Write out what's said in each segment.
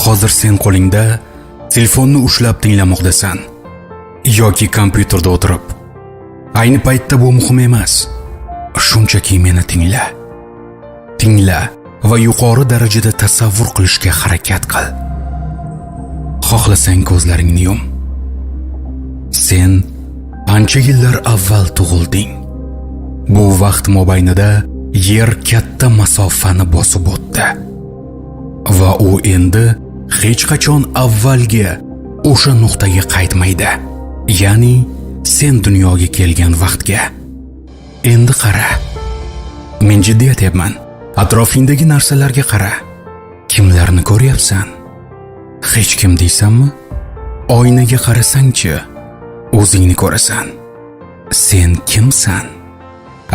Hozir sen qo'lingda telefonni ushlab tinglamoqdasan yoki kompyuterda o'tirib. Ayni paytda bu muhim emas. Shunchaki meni tingla. Tingla va yuqori darajada tasavvur qilishga harakat qil. Xohlasang ko'zlaringni yum. Sen ancha yillar avval tug'ilding. Bu vaqt mobaynida yer katta masofani bosib o'tdi. Va u endi hech qachon avvalgi o'sha nuqtaga qaytmaydi. Ya'ni sen dunyoga kelgan vaqtga. Endi qara. Men jiddiy aytyapman. Atrofingdagi narsalarga qara. Kimlarni ko'ryapsan? Hech kim deysanmi? Oynaga qarasang-chi, o'zingni ko'rasan. Sen kimsan?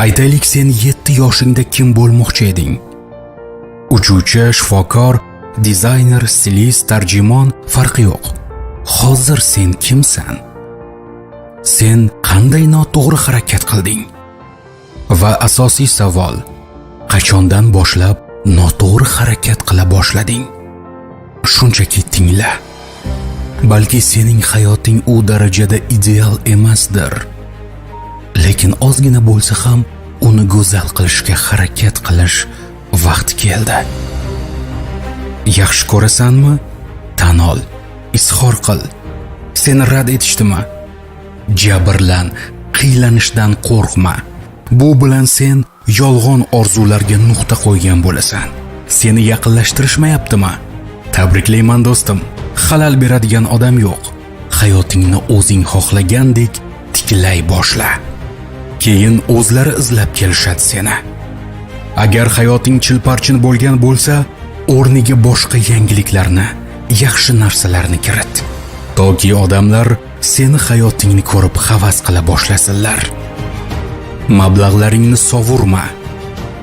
Aytaylik, sen 7 yoshingda kim bo'lmoqchi eding? Uchuvchi, shifokor, dizayner, stilist, tarjimon, farqi yo'q. Hozir sen kimsan? Sen qanday noto'g'ri harakat qilding? Va asosiy savol, qachondan boshlab noto'g'ri harakat qila boshlading? Shunchaki tingla. Balki sening hayoting u darajada ideal emasdir. Lekin ozgina bo'lsa ham uni go'zal qilishga harakat qilish vaqti keldi. Yaxshi ko'rasanmi? Tan ol, izhor qil. Seni rad etishdimi? Jabrlan, qiylanishdan qo'rqma. Bu bilan sen yolg'on orzularga nuqta qo'ygan bo'lasan. Seni yaqinlashtirishmayaptimi? Tabriklayman do'stim. Xalal beradigan odam yo'q. Hayotingni o'zing xohlagandek tiklay boshla. Keyin o'zlari izlab kelishadi seni. Agar hayoting chilparchin bo'lgan bo'lsa, o'rniga boshqa yangiliklarni, yaxshi narsalarni kirit. Toki odamlar seni hayotingni ko'rib havas qila boshlasinlar. Mablag'laringni sovurma.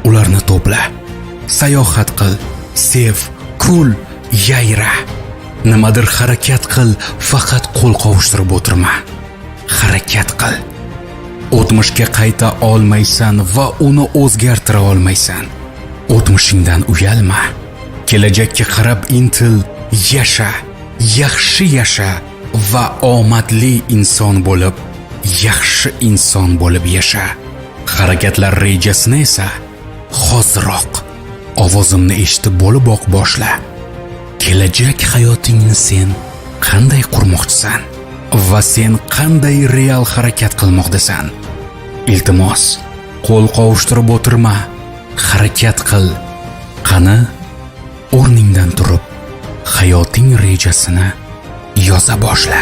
Ularni to'pla. Sayohat qil, sev, kul, yayra. Nimadir harakat qil, faqat qo'l qovushtirib o'tirma. Harakat qil. O'tmishga qayta olmaysan va uni o'zgartira olmaysan. O'tmishingdan uyalma. Kelajakka qarab intil, yasha, yaxshi yasha va omadli inson bo'lib, yaxshi inson bo'lib yasha. Harakatlar rejasini esa hoziroq ovozimni eshitib bo'liboq boshla. Kelajak hayotingni sen qanday qurmoqchisan va sen qanday real harakat qilmoqdasan? Iltimos, qo'l qovushtirib o'tirma, harakat qil. Qani, o'rningdan turib, hayoting rejasini yoza boshla.